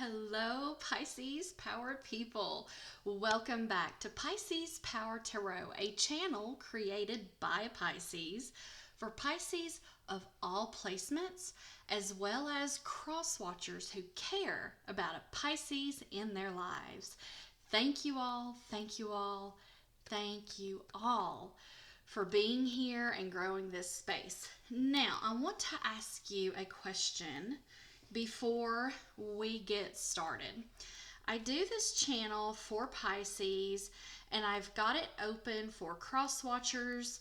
Hello, Pisces Power people. Welcome back to Pisces Power Tarot, a channel created by Pisces for Pisces of all placements, as well as cross watchers who care about a Pisces in their lives. Thank you all, thank you all, thank you all for being here and growing this space. Now, I want to ask you a question before we get started. I do this channel for Pisces, and I've got it open for cross watchers,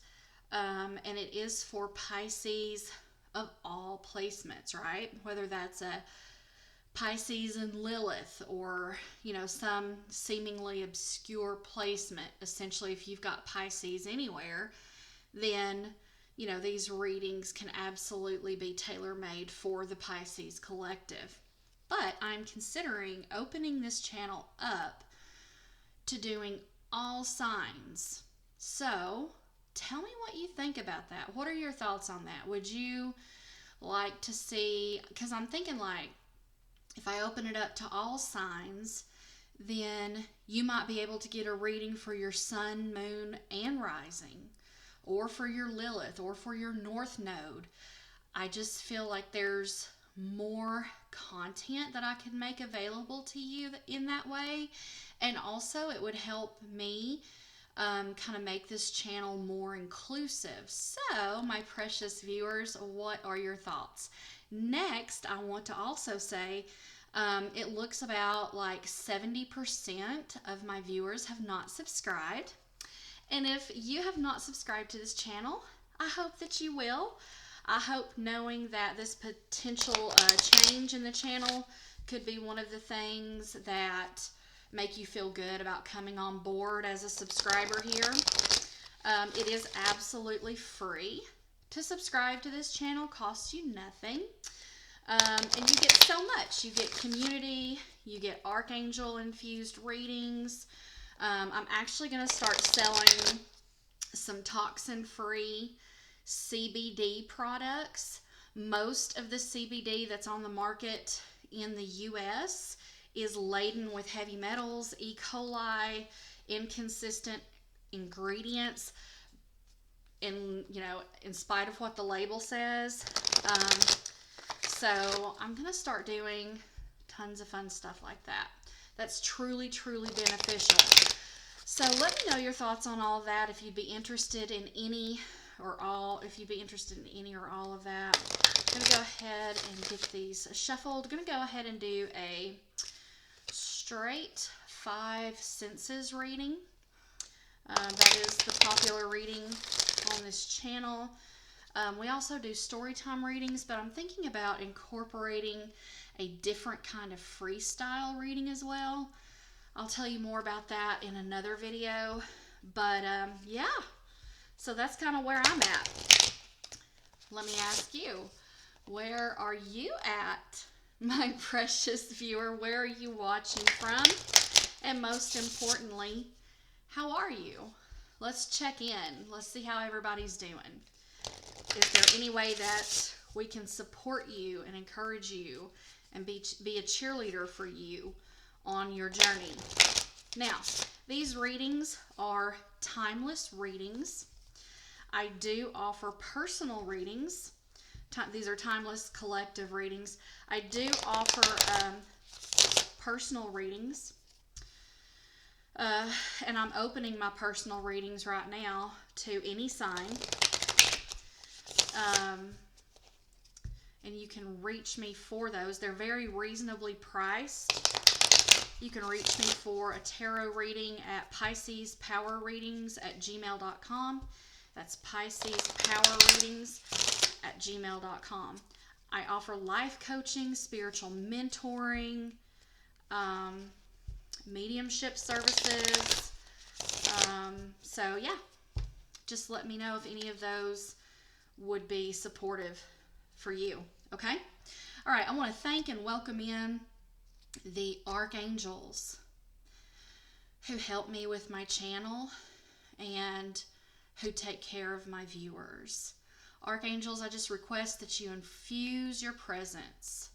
and it is for Pisces of all placements, right? Whether that's a Pisces and Lilith, or some seemingly obscure placement. Essentially, if you've got Pisces anywhere, then these readings can absolutely be tailor-made for the Pisces collective. But I'm considering opening this channel up to doing all signs. So tell me what you think about that. What are your thoughts on that? Would you like to see, because I'm thinking like, if I open it up to all signs, then you might be able to get a reading for your sun, moon, and rising, or for your Lilith, or for your North Node. I just feel like there's more content that I can make available to you in that way. And also it would help me kind of make this channel more inclusive. So, my precious viewers, what are your thoughts? Next, I want to also say, it looks about like 70% of my viewers have not subscribed. And if you have not subscribed to this channel, I hope that you will. I hope knowing that this potential change in the channel could be one of the things that make you feel good about coming on board as a subscriber here. It is absolutely free to subscribe to this channel, costs you nothing. And you get so much. You get community, you get archangel infused readings. I'm actually going to start selling some toxin-free CBD products. Most of the CBD that's on the market in the US is laden with heavy metals, E. coli, inconsistent ingredients, in spite of what the label says. So I'm going to start doing tons of fun stuff like that. That's truly, truly beneficial. So let me know your thoughts on all of that. If you'd be interested in any or all of that. I'm going to go ahead and get these shuffled. I'm going to go ahead and do a straight 5 senses reading. That is the popular reading on this channel. We also do story time readings, but I'm thinking about incorporating a different kind of freestyle reading as well. I'll tell you more about that in another video. But yeah, so that's kind of where I'm at. Let me ask you, where are you at, my precious viewer? Where are you watching from? And most importantly, how are you? Let's check in. Let's see how everybody's doing. Is there any way that we can support you and encourage you and be a cheerleader for you on your journey? Now, these readings are timeless readings. I do offer personal readings. These are timeless collective readings. I do offer personal readings. And I'm opening my personal readings right now to any sign. And you can reach me for those. They're very reasonably priced. You can reach me for a tarot reading at piscespowerreadings@gmail.com. That's piscespowerreadings@gmail.com. I offer life coaching, spiritual mentoring, mediumship services. So yeah, just let me know if any of those would be supportive for you. Okay? All right, I want to thank and welcome in the archangels who help me with my channel and who take care of my viewers. Archangels, I just request that you infuse your presence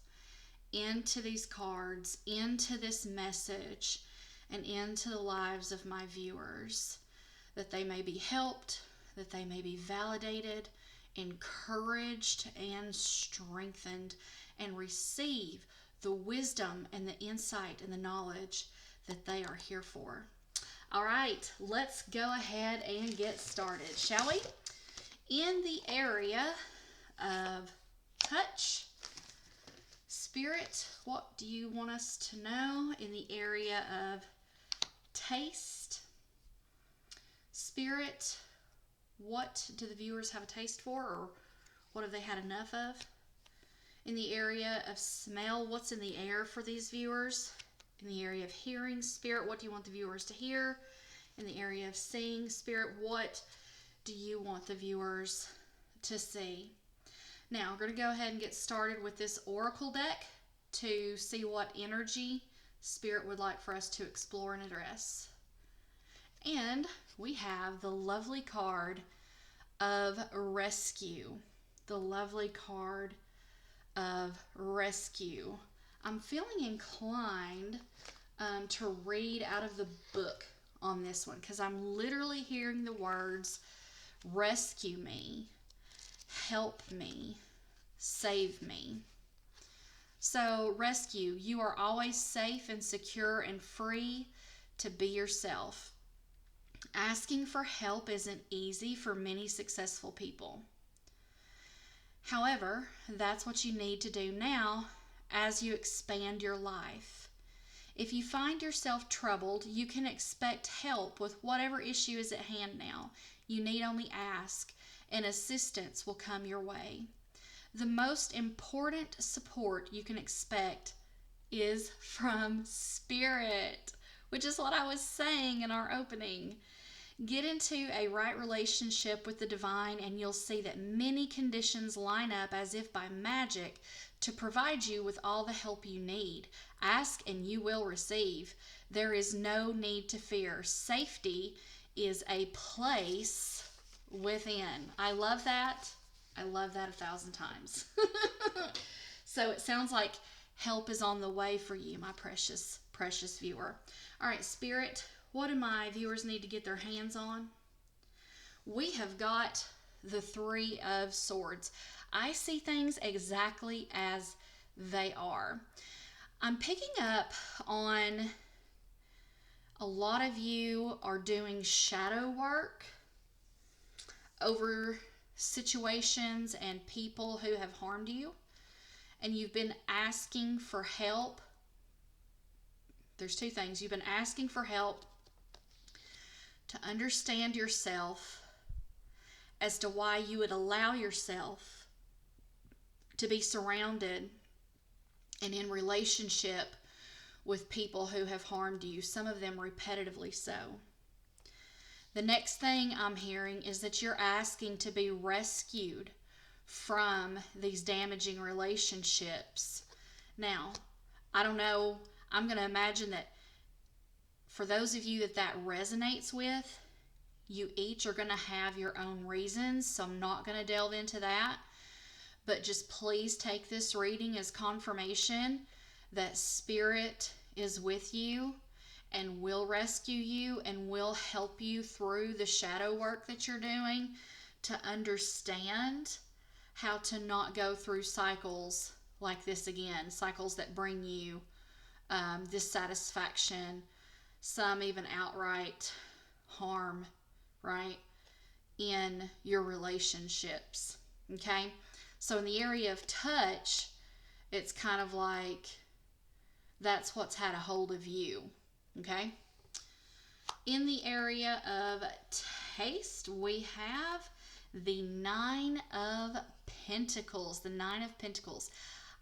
into these cards, into this message, and into the lives of my viewers, that they may be helped, that they may be validated, encouraged, and strengthened, and receive the wisdom and the insight and the knowledge that they are here for. All right, let's go ahead and get started, shall we? In the area of touch, Spirit, what do you want us to know? In the area of taste, Spirit, what do the viewers have a taste for, or what have they had enough of? In the area of smell, what's in the air for these viewers? In the area of hearing, Spirit, what do you want the viewers to hear? In the area of seeing, Spirit, what do you want the viewers to see? Now, we're going to go ahead and get started with this oracle deck to see what energy Spirit would like for us to explore and address. And we have the lovely card of rescue. The lovely card of rescue. I'm feeling inclined to read out of the book on this one, because I'm literally hearing the words rescue me, help me, save me. So rescue, you are always safe and secure and free to be yourself. Asking for help isn't easy for many successful people. However, that's what you need to do now as you expand your life. If you find yourself troubled, you can expect help with whatever issue is at hand now. You need only ask, and assistance will come your way. The most important support you can expect is from Spirit, which is what I was saying in our opening. Get into a right relationship with the divine, and you'll see that many conditions line up as if by magic to provide you with all the help you need. Ask and you will receive. There is no need to fear. Safety is a place within. I love that. I love that 1,000 times. So it sounds like help is on the way for you, my precious, precious viewer. All right, Spirit, what do my viewers need to get their hands on? We have got the Three of Swords. I see things exactly as they are. I'm picking up on a lot of you are doing shadow work over situations and people who have harmed you, and you've been asking for help. There's two things. You've been asking for help to understand yourself as to why you would allow yourself to be surrounded and in relationship with people who have harmed you, some of them repetitively so. The next thing I'm hearing is that you're asking to be rescued from these damaging relationships. Now, I don't know, I'm going to imagine that for those of you that resonates with, you each are going to have your own reasons, so I'm not going to delve into that. But just please take this reading as confirmation that Spirit is with you and will rescue you and will help you through the shadow work that you're doing to understand how to not go through cycles like this again, cycles that bring you dissatisfaction, some even outright harm, right, in your relationships, okay? So in the area of touch, it's kind of like that's what's had a hold of you, okay? In the area of taste, we have the Nine of Pentacles. The Nine of Pentacles.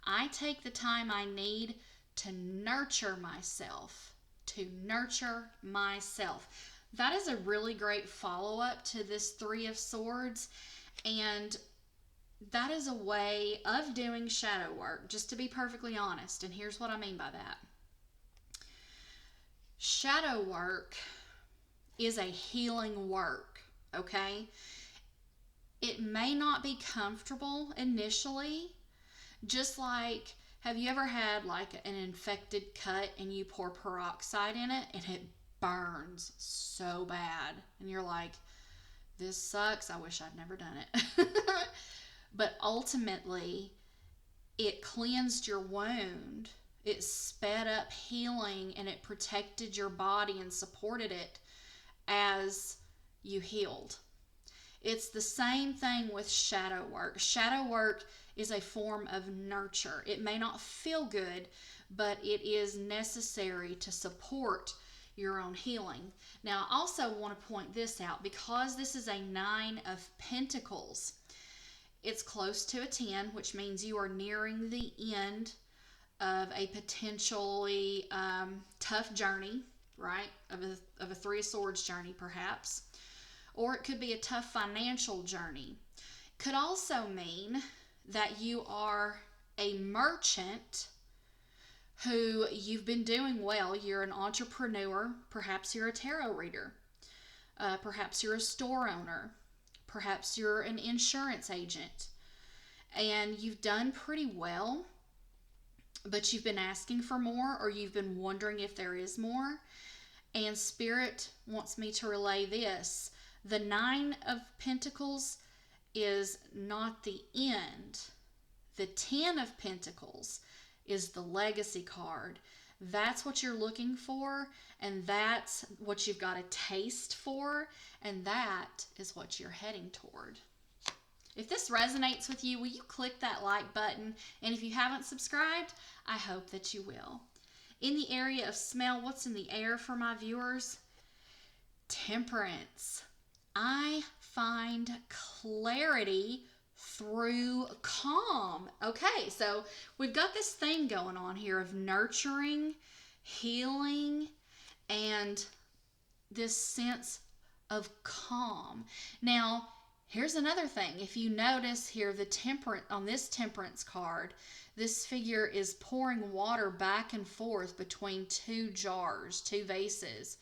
I take the time I need to nurture myself. To nurture myself. That is a really great follow-up to this Three of Swords. And that is a way of doing shadow work, just to be perfectly honest. And here's what I mean by that. Shadow work is a healing work, okay? It may not be comfortable initially, just like, Have you ever had like an infected cut and you pour peroxide in it and it burns so bad? And you're like, this sucks. I wish I'd never done it. But ultimately, it cleansed your wound. It sped up healing and it protected your body and supported it as you healed. It's the same thing with shadow work. Shadow work is a form of nurture. It may not feel good, but it is necessary to support your own healing. Now, I also want to point this out because this is a 9 of Pentacles. It's close to a 10, which means you are nearing the end of a potentially tough journey, right? Of a 3 of Swords journey, perhaps. Or it could be a tough financial journey. Could also mean that you are a merchant who you've been doing well. You're an entrepreneur. Perhaps you're a tarot reader. Perhaps you're a store owner. Perhaps you're an insurance agent. And you've done pretty well, but you've been asking for more, or you've been wondering if there is more. And Spirit wants me to relay this. The 9 of Pentacles is not the end. The 10 of Pentacles is the legacy card. That's what you're looking for, and that's what you've got a taste for, and that is what you're heading toward. If this resonates with you, will you click that like button? And if you haven't subscribed, I hope that you will. In the area of smell, what's in the air for my viewers? Temperance. I find clarity through calm. Okay, so we've got this thing going on here of nurturing, healing, and this sense of calm. Now, here's another thing. If you notice here, on this temperance card, this figure is pouring water back and forth between 2 jars, 2 vases.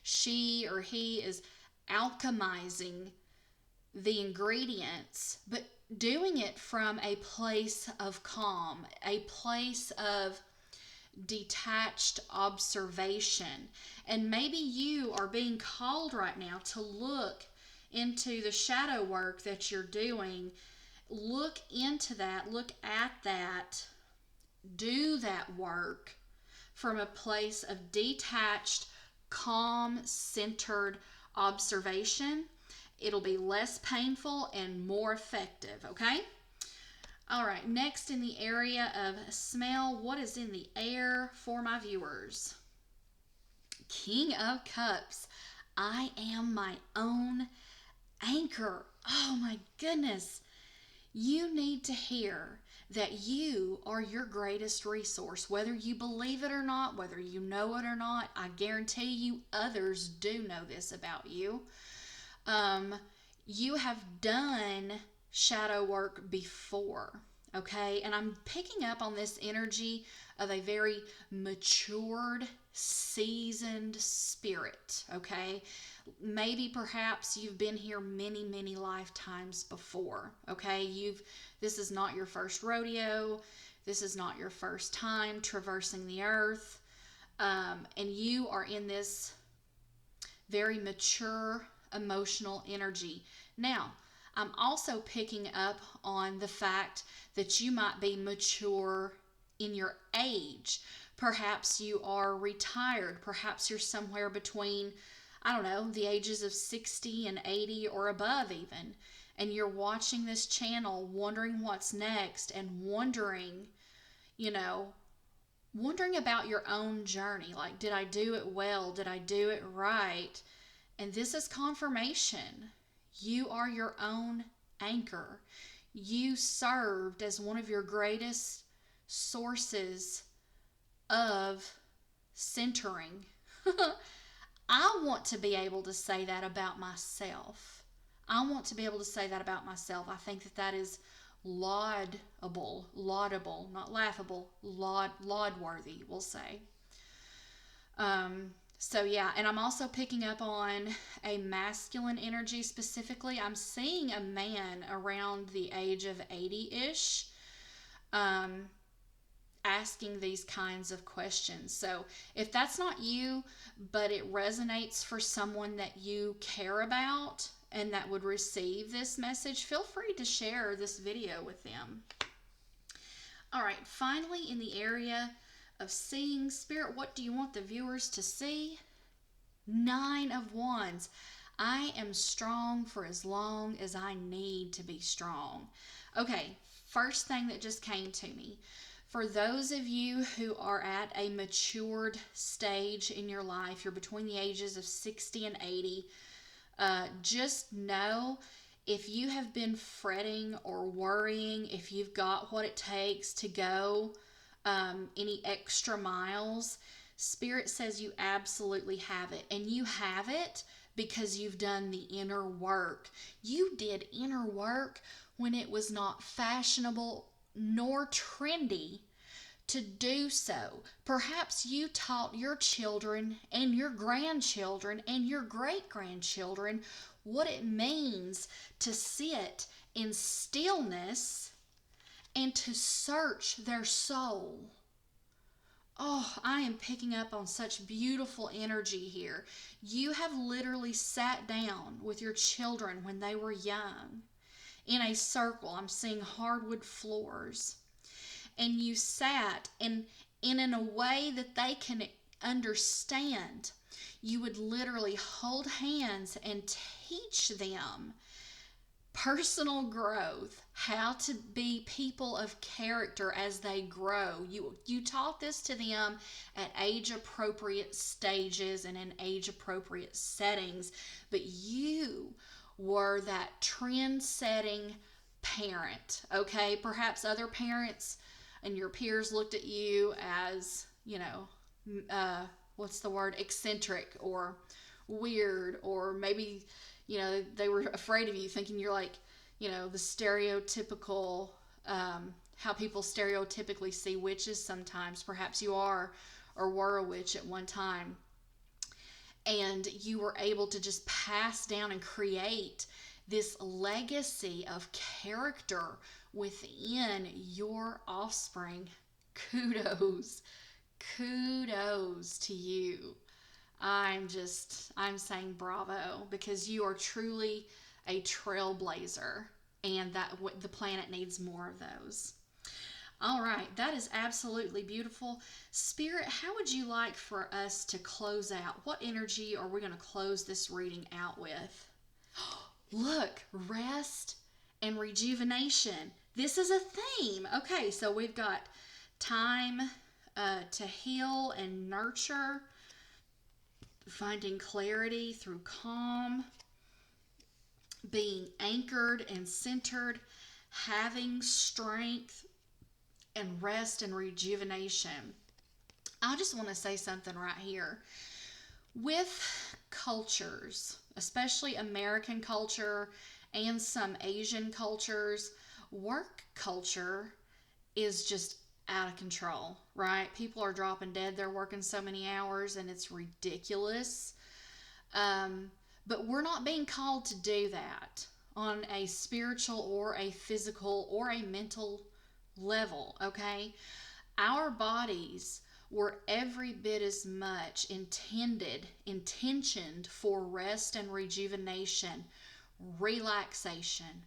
She or he is alchemizing the ingredients, but doing it from a place of calm, a place of detached observation. And maybe you are being called right now to look into the shadow work that you're doing. Look into that, look at that, do that work from a place of detached, calm, centered observation. It'll be less painful and more effective, okay? All right, next in the area of smell, what is in the air for my viewers? King of Cups. I am my own anchor. Oh my goodness. You need to hear that you are your greatest resource. Whether you believe it or not, whether you know it or not, I guarantee you others do know this about you. You have done shadow work before, okay? And I'm picking up on this energy of a very matured, seasoned spirit, okay? Maybe perhaps you've been here many, many lifetimes before, okay? This is not your first rodeo. This is not your first time traversing the earth. And you are in this very mature emotional energy. Now, I'm also picking up on the fact that you might be mature in your age. Perhaps you are retired. Perhaps you're somewhere between, I don't know, the ages of 60 and 80 or above even. And you're watching this channel wondering what's next and wondering about your own journey. Like, did I do it well? Did I do it right? And this is confirmation. You are your own anchor. You served as one of your greatest sources of centering. I want to be able to say that about myself. I think that is laudable, not laughable, laud-worthy, we'll say. So yeah, and I'm also picking up on a masculine energy specifically. I'm seeing a man around the age of 80-ish. asking these kinds of questions. So if that's not you, but it resonates for someone that you care about and that would receive this message, feel free to share this video with them. All right, finally, in the area of seeing, Spirit, what do you want the viewers to see? 9 of Wands. I am strong for as long as I need to be strong. Okay, first thing that just came to me. For those of you who are at a matured stage in your life, you're between the ages of 60 and 80, just know if you have been fretting or worrying, if you've got what it takes to go any extra miles, Spirit says you absolutely have it. And you have it because you've done the inner work. You did inner work when it was not fashionable nor trendy to do so. Perhaps you taught your children and your grandchildren and your great-grandchildren what it means to sit in stillness and to search their soul. Oh, I am picking up on such beautiful energy here. You have literally sat down with your children when they were young in a circle. I'm seeing hardwood floors. And you sat and in a way that they can understand, you would literally hold hands and teach them personal growth, how to be people of character as they grow. You taught this to them at age-appropriate stages and in age-appropriate settings, but you were that trend-setting parent, okay? Perhaps other parents and your peers looked at you as, what's the word, eccentric or weird, or maybe, they were afraid of you, thinking you're like, the stereotypical, how people stereotypically see witches sometimes. Perhaps you are or were a witch at one time. And you were able to just pass down and create this legacy of character within your offspring. Kudos to you. I'm saying bravo, because you are truly a trailblazer, and that the planet needs more of those. All right, that is absolutely beautiful. Spirit, how would you like for us to close out? What energy are we going to close this reading out with? Look, rest and rejuvenation. This is a theme. Okay, so we've got time to heal and nurture, finding clarity through calm, being anchored and centered, having strength, and rest and rejuvenation. I just want to say something right here. With cultures, especially American culture and some Asian cultures, work culture is just out of control, right? People are dropping dead. They're working so many hours and it's ridiculous. But we're not being called to do that on a spiritual or a physical or a mental level, okay? Our bodies were every bit as much intentioned for rest and rejuvenation, relaxation,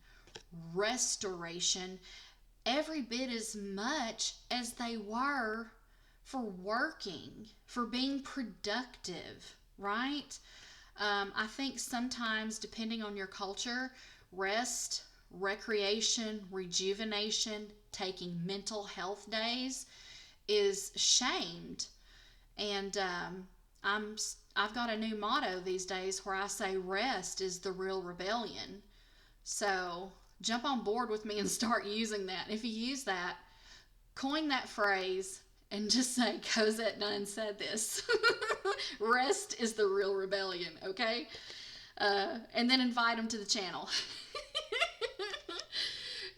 restoration, every bit as much as they were for working, for being productive, right? I think sometimes, depending on your culture, rest, recreation, rejuvenation, taking mental health days is shamed. And I've got a new motto these days where I say rest is the real rebellion. So jump on board with me and start using that. If you use that, coin that phrase and just say, Cosette Dunn said this. Rest is the real rebellion, okay? And then invite them to the channel.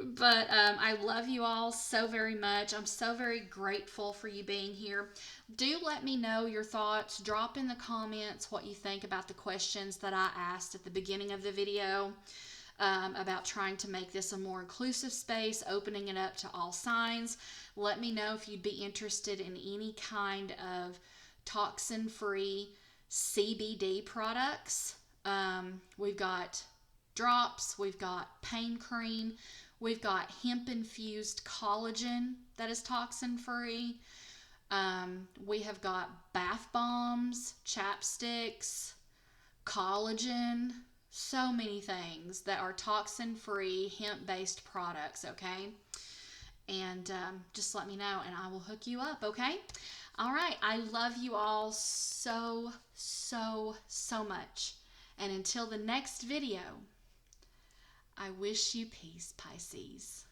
But I love you all so very much. I'm so very grateful for you being here. Do let me know your thoughts. Drop in the comments what you think about the questions that I asked at the beginning of the video. about trying to make this a more inclusive space, opening it up to all signs. Let me know if you'd be interested in any kind of toxin-free CBD products. We've got drops, we've got pain cream, we've got hemp infused collagen that is toxin free. We have got bath bombs, chapsticks, collagen, so many things that are toxin free, hemp based products, okay? And just let me know and I will hook you up, okay? All right, I love you all so, so, so much. And until the next video, I wish you peace, Pisces.